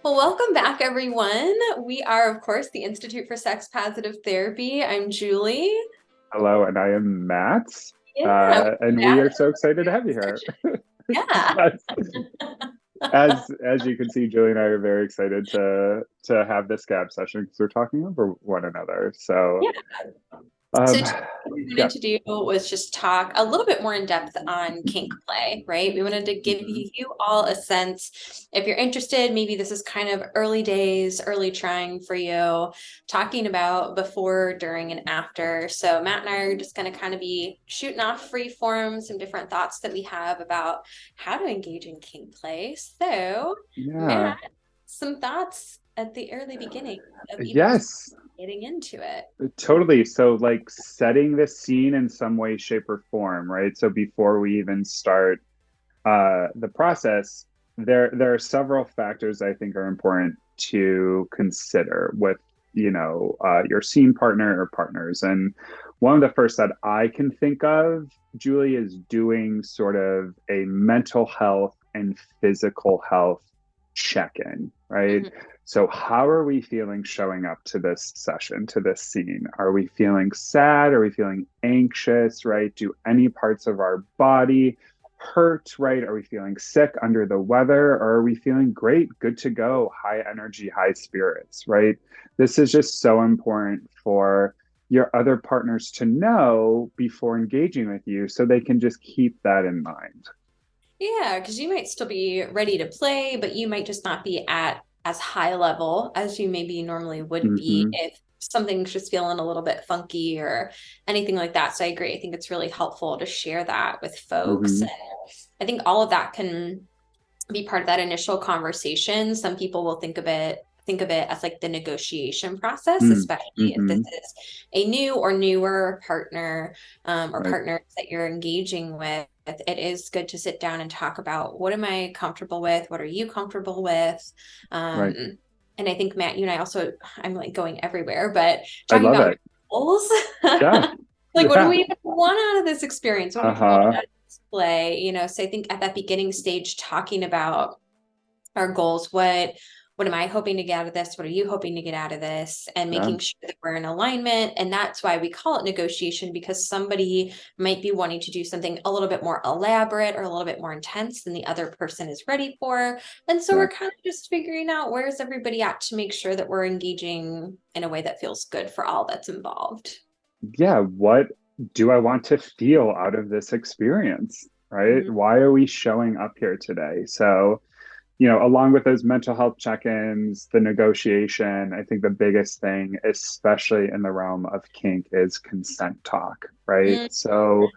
Well, welcome back, everyone. We are, of course, the Institute for Sex Positive Therapy. I'm Julie. Hello, and I am Matt, Yeah, and we are so excited to have you here. yeah. as, as you can see, Julie and I are very excited to have this gab session because we're talking over one another. So, Yeah. So um, today what we yeah. wanted to do was just talk a little bit more in depth on kink play, right? We wanted to give Mhm. you all a sense. If you're interested, maybe this is kind of early days, early trying for you, talking about before, during, and after. So Matt and I are just going to kind of be shooting off free form, some different thoughts that we have about how to engage in kink play. So, Yeah. Matt, some thoughts at the early beginning of even just Yes, getting into it. totally. So, like setting the scene in some way, shape, or form, right? So before we even start the process, there are several factors I think are important to consider with your scene partner or partners. And one of the first that I can think of, Julie, is doing sort of a mental health and physical health check-in, right? Mhm. So how are we feeling showing up to this session, to this scene? Are we feeling sad? Are we feeling anxious, right? Do any parts of our body hurt, right? Are we feeling sick, under the weather, or are we feeling great, good to go, high energy, high spirits, right? This is just so important for your other partners to know before engaging with you so they can just keep that in mind. Yeah, because you might still be ready to play, but you might just not be at as high level as you maybe normally would be Hmm. if something's just feeling a little bit funky or anything like that. So I agree. I think it's really helpful to share that with folks. Hmm. And I think all of that can be part of that initial conversation. Some people will think of it as like the negotiation process, especially if this Hmm. is a new or newer partner or Right, partners that you're engaging with. It is good to sit down and talk about what am I comfortable with? What are you comfortable with? right. Um, and I think Matt, you and I also, I'm like going everywhere, but I talking love about it. goals. Yeah, Like, what do yeah. we even want out of this experience? What do people want Uh-huh. out of this play? So I think at that beginning stage, talking about our goals, what am I hoping to get out of this? What are you hoping to get out of this? And Yeah, making sure that we're in alignment. And that's why we call it negotiation, because somebody might be wanting to do something a little bit more elaborate or a little bit more intense than the other person is ready for. And so yeah. we're kind of just figuring out where's everybody at to make sure that we're engaging in a way that feels good for all that's involved. Yeah, what do I want to feel out of this experience, right? Mhm. Why are we showing up here today? So, along with those mental health check-ins, the negotiation, I think the biggest thing, especially in the realm of kink, is consent talk, right? Mhm. So,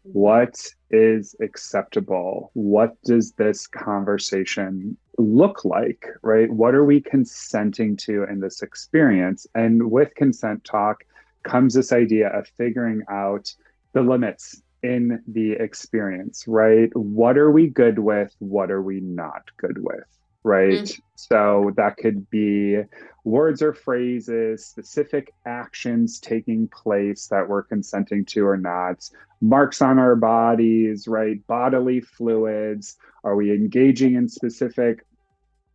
what is acceptable? What does this conversation look like, right? What are we consenting to in this experience? And with consent talk comes this idea of figuring out the limits in the experience, right? What are we good with? What are we not good with? Right. Mhm. So that could be words or phrases, specific actions taking place that we're consenting to or not, marks on our bodies, right? Bodily fluids. Are we engaging in specific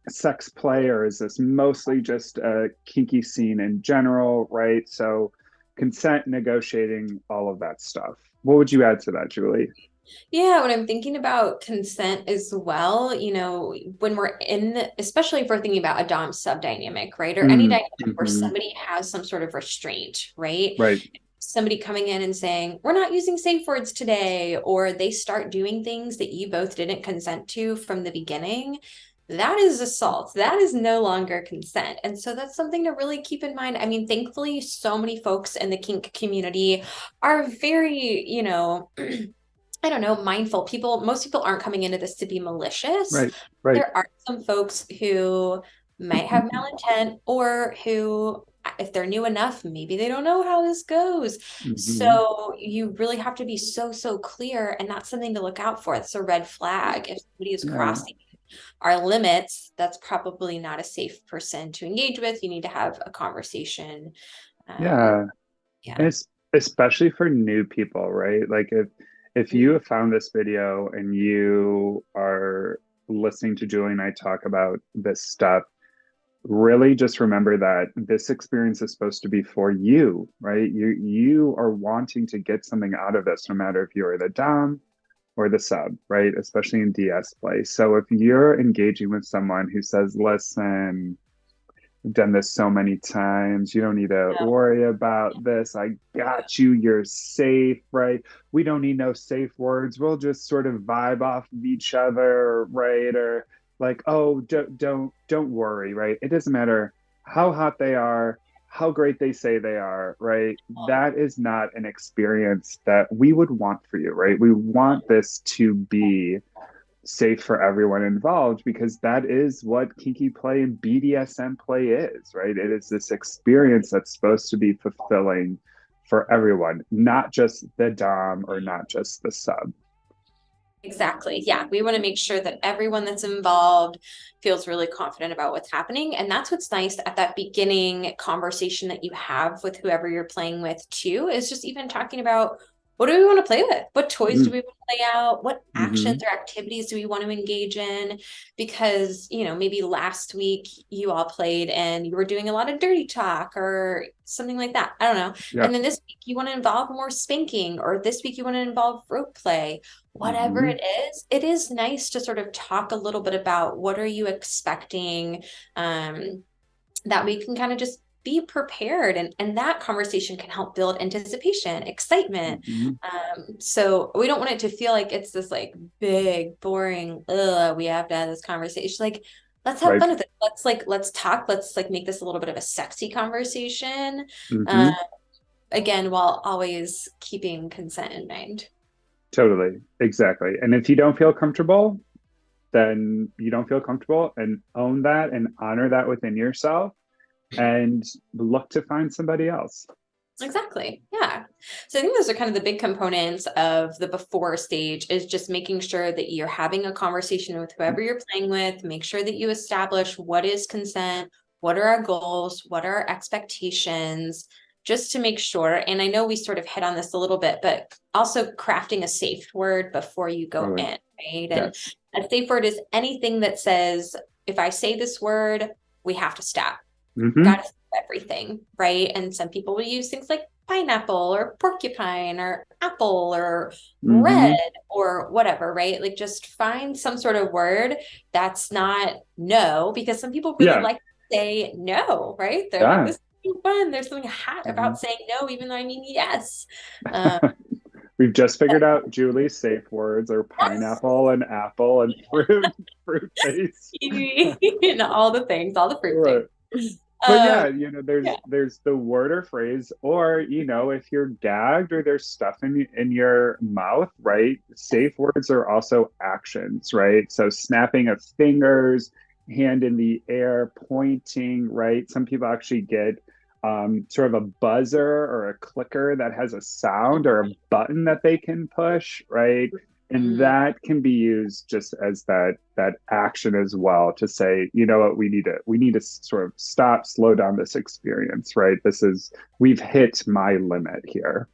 sex play, or is this mostly just a kinky scene in general, right? So, consent, negotiating, all of that stuff. What would you add to that, Julie? Yeah, when I'm thinking about consent as well, when we're in, especially if we're thinking about a dom sub dynamic, right? Or any Mm, dynamic where hmm. somebody has some sort of restraint, right? Right. Somebody coming in and saying, we're not using safe words today, or they start doing things that you both didn't consent to from the beginning. That is assault. That is no longer consent. And so that's something to really keep in mind. I mean, thankfully, so many folks in the kink community are very, I don't know, mindful. Most people aren't coming into this to be malicious. Right. Right. There are some folks who might have malintent or who, if they're new enough, maybe they don't know how this goes. Hmm. So you really have to be so, so clear. And that's something to look out for. It's a red flag. If somebody is Yeah. crossing our limits, that's probably not a safe person to engage with. You need to have a conversation. Um, Yeah. yeah. And it's especially for new people, right? Like if you have found this video and you are listening to Julie and I talk about this stuff, really just remember that this experience is supposed to be for you, right? You are wanting to get something out of this, no matter if you're the dom or the sub, right? Especially in DS play. So if you're engaging with someone who says, listen, I've done this so many times. You don't need to worry about this. I got you. You're safe, right? We don't need no safe words. We'll just sort of vibe off of each other, right? Or like, oh, don't worry, right? It doesn't matter how hot they are, how great they say they are, right? That is not an experience that we would want for you, right? We want this to be safe for everyone involved because that is what kinky play and BDSM play is, right? It is this experience that's supposed to be fulfilling for everyone, not just the dom or not just the sub. Exactly. Yeah. We want to make sure that everyone that's involved feels really confident about what's happening. And that's what's nice at that beginning conversation that you have with whoever you're playing with, too, is just even talking about what do we want to play with? What toys do we want to play out? What actions Mm-hmm. or activities do we want to engage in? Because, maybe last week you all played and you were doing a lot of dirty talk or something like that. I don't know. Yeah. And then this week you want to involve more spanking, or this week you want to involve rope play, whatever Mm-hmm. it is nice to sort of talk a little bit about what are you expecting, that we can kind of just be prepared, and that conversation can help build anticipation, excitement. Mm-hmm. So we don't want it to feel like it's this like big, boring, we have to have this conversation. Like, let's have Right. fun with it. Let's talk. Let's like make this a little bit of a sexy conversation. Mm-hmm. Um, Again, while always keeping consent in mind. Totally. Exactly. And if you don't feel comfortable, then you don't feel comfortable, and own that and honor that within yourself and look to find somebody else. Exactly. Yeah. So I think those are kind of the big components of the before stage, is just making sure that you're having a conversation with whoever you're playing with. Make sure that you establish what is consent, what are our goals, what are our expectations, just to make sure. And I know we sort of hit on this a little bit, but also crafting a safe word before you go Totally. in, right? And Yes. a safe word is anything that says, if I say this word, we have to stop. Mm-hmm. Got to everything, right? And some people will use things like pineapple or porcupine or apple or red Mm-hmm. or whatever, right? Like, just find some sort of word that's not no, because some people really Yeah. like to say no, right? They're like, Yeah. this is fun. There's something hot Mm-hmm. about saying no, even though I mean yes. Um, We've just figured out Julie's safe words are pineapple and apple and fruit paste. and all the things, all the fruit Right. things. But Um, yeah, yeah. there's the word or phrase, or if you're gagged or there's stuff in your mouth, right? Safe words are also actions, right? So snapping of fingers, hand in the air, pointing, right? Some people actually get sort of a buzzer or a clicker that has a sound or a button that they can push, right? And Mm. that can be used just as that action as well, to say, you know what, we need to sort of stop, slow down this experience, right? We've hit my limit here.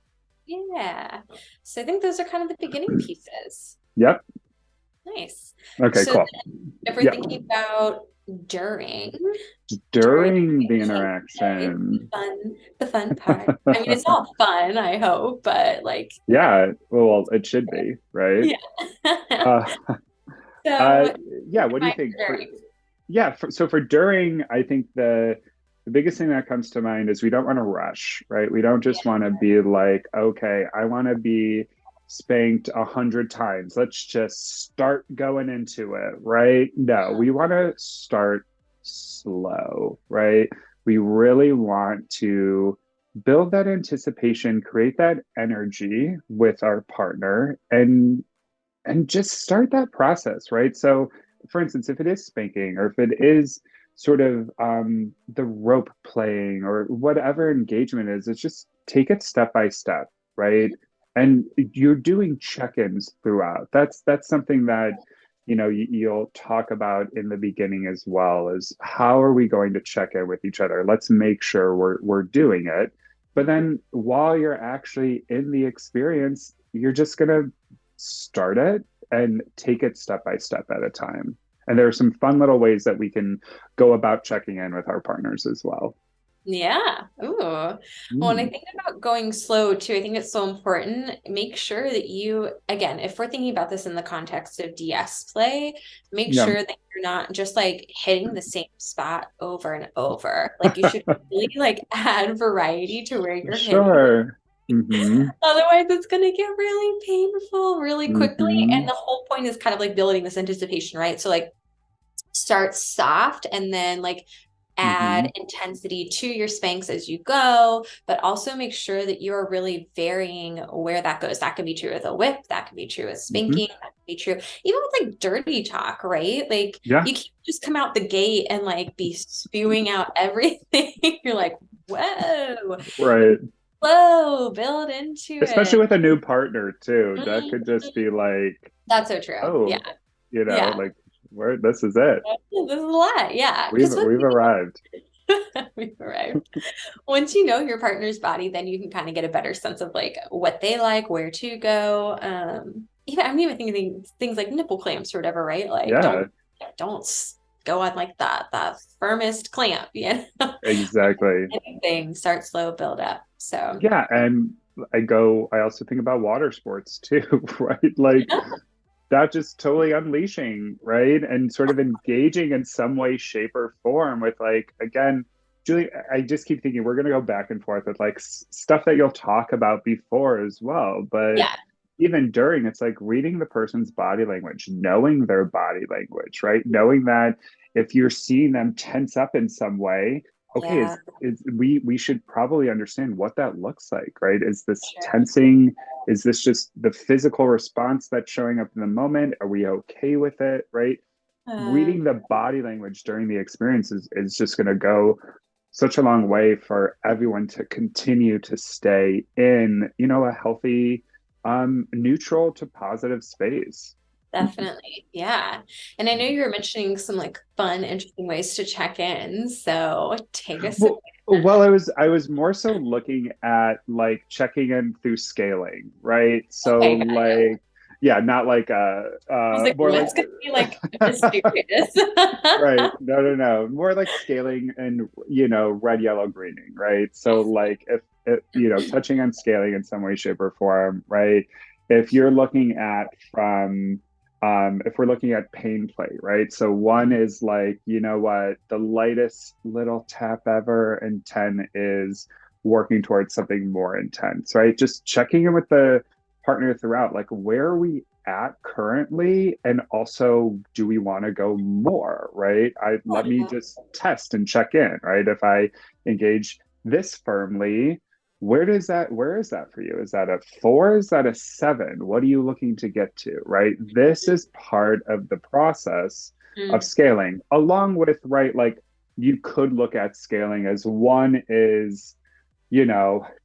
Yeah. So I think those are kind of the beginning pieces. Yep. Nice. Okay, So cool. if we're Yep. thinking about during during During the play, interaction. the fun part. I mean, it's all fun, I hope, but like, Yeah, well, it should be, right? yeah. Uh, uh, So yeah, what do you my think? during. Yeah, so for during, I think the biggest thing that comes to mind is we don't want to rush, right? We don't just want to be like, okay, I want to be spanked 100 times. Let's just start going into it, right? No, we want to start slow, right? We really want to build that anticipation, create that energy with our partner, and just start that process, right? So, for instance, if it is spanking or if it is sort of the rope playing or whatever engagement is, it's just take it step by step, right? And you're doing check-ins throughout. That's something that you'll talk about in the beginning as well, is how are we going to check in with each other? Let's make sure we're doing it. But then while you're actually in the experience, you're just gonna start it and take it step by step at a time. And there are some fun little ways that we can go about checking in with our partners as well. Yeah. Ooh. Well, and I Mm, think about going slow too. I think it's so important. Make sure that you, again, if we're thinking about this in the context of DS play, make yeah, sure that you're not just like hitting the same spot over and over. Like you should really like add variety to where you're hitting. sure. Mm-hmm. Otherwise, it's going to get really painful really quickly. And Mm-hmm. the whole point is kind of like building this anticipation, right? So like start soft and then like Mm-hmm. add intensity to your spanks as you go, but also make sure that you are really varying where that goes. That can be true with a whip, that can be true with Mm-hmm. spanking, that can be true even with like dirty talk, right? Like Yeah, you can't just come out the gate and like be spewing out everything. You're like, whoa, right. whoa, build into Especially it. with a new partner too. That could Mhm. just be like, That's so true. oh, Yeah. Yeah. like where this is it. This is a lot. Yeah. We've Because we've arrived. we've arrived. Once you know your partner's body, then you can kind of get a better sense of like what they like, where to go. Even I'm even thinking things like nipple clamps or whatever, right? Like Yeah, don't go on like the firmest clamp, you know. exactly. Anything, start slow, build up. So Yeah, and I also think about water sports too, right? Like yeah, that just totally unleashing, right? And sort of engaging in some way, shape, or form with like, again, Julie, I just keep thinking we're going to go back and forth with like stuff that you'll talk about before as well. But yeah, even during, it's like reading the person's body language, knowing their body language, right? Knowing that if you're seeing them tense up in some way, okay, yeah, is we should probably understand what that looks like, right? Is this sure. tensing? Is this just the physical response that's showing up in the moment? Are we okay with it, right? Uh, Reading the body language during the experience is just going to go such a long way for everyone to continue to stay in, a healthy, neutral to positive space. Definitely. Yeah. And I know you were mentioning some like fun, interesting ways to check in. So take us away. Well, I was more so looking at like checking in through scaling, right? So Okay, got you. like, yeah, not like I was like, more like what's going to be like mysterious? right. No, no, no. More like scaling and red, yellow, greening, right? So like if touching on scaling in some way, shape, or form, right? If you're looking at from if we're looking at pain play, right? So one is like, you know what, the lightest little tap ever, and 10 is working towards something more intense, right? Just checking in with the partner throughout, like where are we at currently, and also do we want to go more, right? I let me just test and check in, right? If I engage this firmly, where is that for you? Is that a 4? Is that a 7? What are you looking to get to, right? This is part of the process of Mm, scaling, along with, right, like you could look at scaling as one is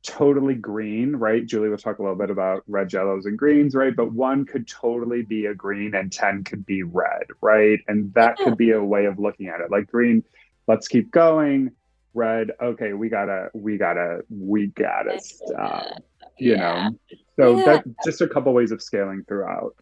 totally green, right? Julie will talk a little bit about red, yellows, and greens, right? But one could totally be a green and 10 could be red, right? And that yeah. could be a way of looking at it. Like green, let's keep going. Red, okay, we gotta stop, you Yeah. know. So Yeah. that just a couple ways of scaling throughout.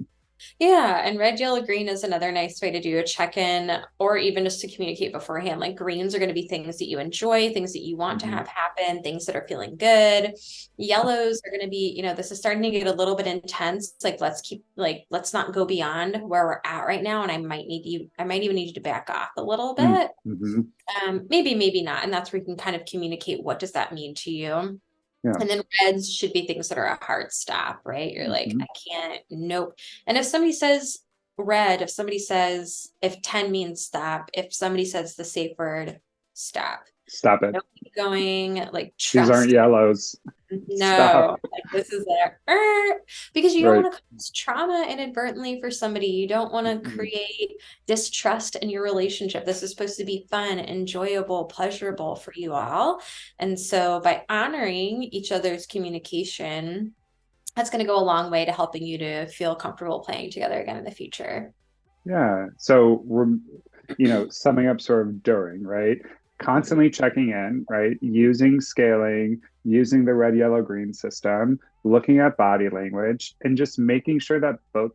Yeah, and red, yellow, green is another nice way to do a check-in or even just to communicate beforehand. Like greens are going to be things that you enjoy, things that you want to Mm-hmm. have happen, things that are feeling good. Yellows are going to be, this is starting to get a little bit intense. Like let's not go beyond where we're at right now. And I might even need you to back off a little bit. Mm-hmm. Maybe not. And that's where you can kind of communicate what does that mean to you. Yeah. And then reds should be things that are a hard stop, right? You're like, Mm-hmm. I can't, nope. And if somebody says red, if 10 means stop, if somebody says the safe word, stop. Stop it. Don't keep going, like These aren't trust. yellows. Stop. No, like this is because you don't Right. want to cause trauma inadvertently for somebody. You don't want to Mm-hmm. create distrust in your relationship. This is supposed to be fun, enjoyable, pleasurable for you all. And so by honoring each other's communication, that's going to go a long way to helping you to feel comfortable playing together again in the future. Yeah. So we're, summing up sort of during, right? Constantly checking in, right? Using scaling, using the red, yellow, green system, looking at body language, and just making sure that both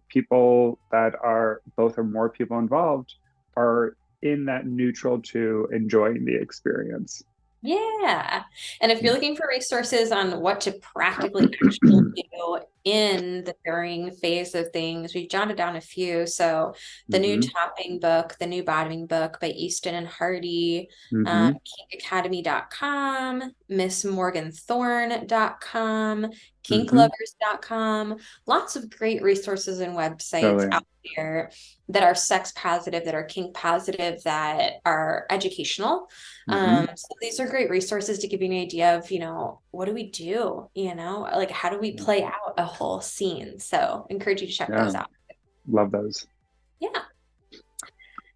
or more people involved are in that neutral to enjoying the experience. Yeah. And if you're looking for resources on what to practically actually do in the during phase of things, we've jotted down a few. So the new Hmm. topping book, the new bottoming book by Easton and Hardy, Hmm. kinkacademy.com, missmorganthorne.com, Hmm. kinklovers.com, lots of great resources and websites Totally. out there that are sex positive, that are kink positive, that are educational. Hmm. So these are great resources to give you an idea of, what do we do? Like how do we play out a whole scene? So encourage you to check Yeah, those out. love those. Yeah.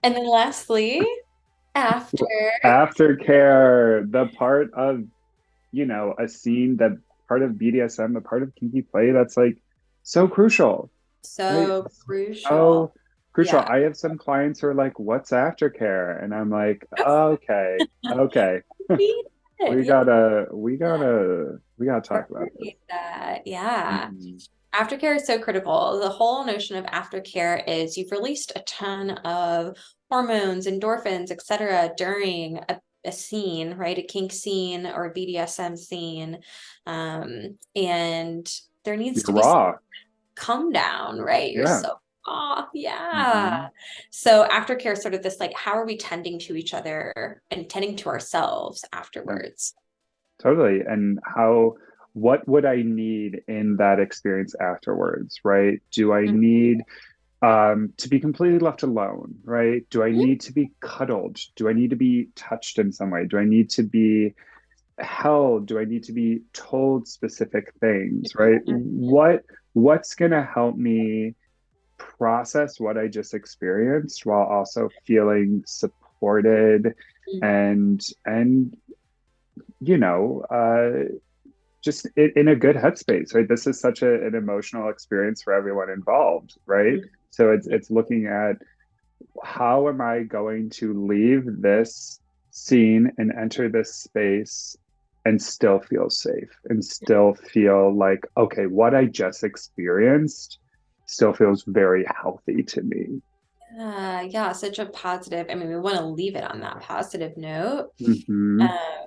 And then lastly, after, Aftercare, the part of, a scene, that part of BDSM, the part of kinky play that's like so crucial, right? so crucial. So crucial. Yeah. I have some clients who are like, "What's aftercare?" And I'm like, "Okay, okay, Yeah. we gotta talk about this." Appreciate that. Yeah. Mhm. Aftercare is so critical. The whole notion of aftercare is you've released a ton of hormones, endorphins, etc. during a scene, right? A kink scene or a BDSM scene. And there needs You're to be some raw. come down, right? You're Yeah. so, oh, yeah. Hmm. So aftercare is sort of this like, how are we tending to each other and tending to ourselves Yeah, afterwards? totally. And what would I need in that experience afterwards, right? Do I need to be completely left alone, right? Do I Mhm. need to be cuddled? Do I need to be touched in some way? Do I need to be held? Do I need to be told specific things, right? What's going to help me process what I just experienced while also feeling supported and you know just in a good headspace, right? This is such an emotional experience for everyone involved, right? So it's looking at how am I going to leave this scene and enter this space and still feel safe and still feel like, okay, what I just experienced still feels very healthy to me. Yeah, such a positive. I mean, we want to leave it on that positive note. Hmm.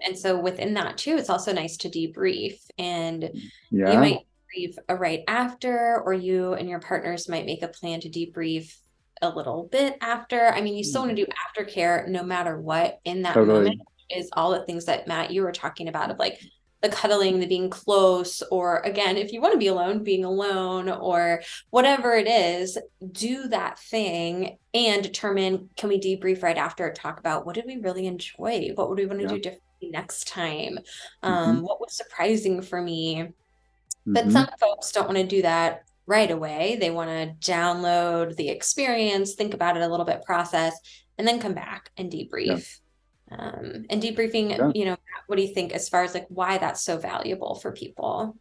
And so within that too, it's also nice to debrief. And you Yeah. might debrief a right after, or you and your partners might make a plan to debrief a little bit after. I mean, you still want to do aftercare no matter what in that moment Totally. is all the things that Matt, you were talking about of like the cuddling, the being close, or again, if you want to be alone, being alone, or whatever it is, do that thing and determine, can we debrief right after, talk about what did we really enjoy, what would we want to Yeah. do differently next time, Hmm. what was surprising for me. But Hmm. some folks don't want to do that right away. They want to download the experience, think about it a little bit, process, and then come back and Yeah. debrief. And debriefing, Yeah. what do you think as far as like why that's so valuable for people?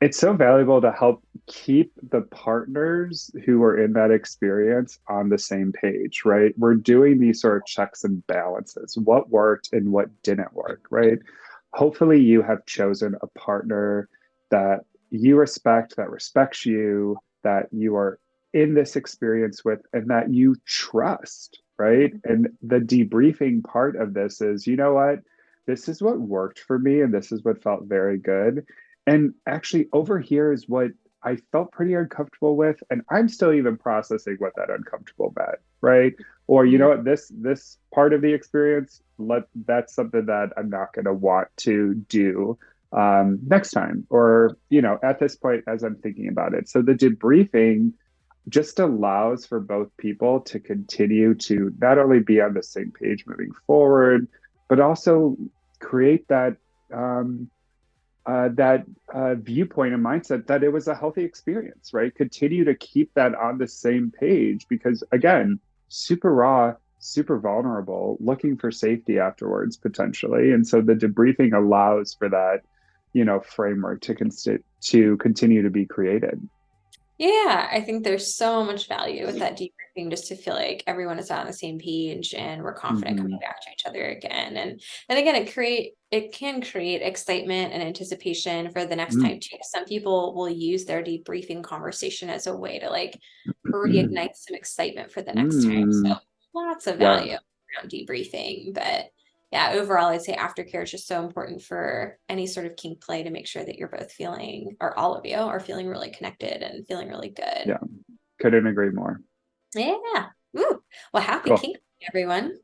It's so valuable to help keep the partners who are in that experience on the same page, right? We're doing these sort of checks and balances. What worked and what didn't work, right? Hopefully, you have chosen a partner that you respect, that respects you, that you are in this experience with, and that you trust, right? And the debriefing part of this is, you know what? This is what worked for me, and this is what felt very good, and actually, over here is what I felt pretty uncomfortable with, and I'm still even processing what that uncomfortable meant, right? Or you know Mhm. what, this part of the experience, that's something that I'm not going to want to do next time, or at this point as I'm thinking about it. So the debriefing just allows for both people to continue to not only be on the same page moving forward, but also create um, that viewpoint and mindset that it was a healthy experience, right? Continue to keep that on the same page because, again, super raw, super vulnerable, looking for safety afterwards potentially, and so the debriefing allows for that, framework to continue to be created. Yeah, I think there's so much value with that debriefing just to feel like everyone is on the same page and we're confident coming Hmm. back to each other again. And again, it can create excitement and anticipation for the next time too. Some people will use their debriefing conversation as a way to like reignite some excitement for the next time. So Mm. lots of Yeah. value around debriefing. But yeah, overall, I'd say aftercare is just so important for any sort of kink play to make sure that you're both feeling, or all of you are feeling really connected and feeling really good. Yeah. Couldn't agree more. Yeah. Ooh. Well, happy Cool. kink, everyone.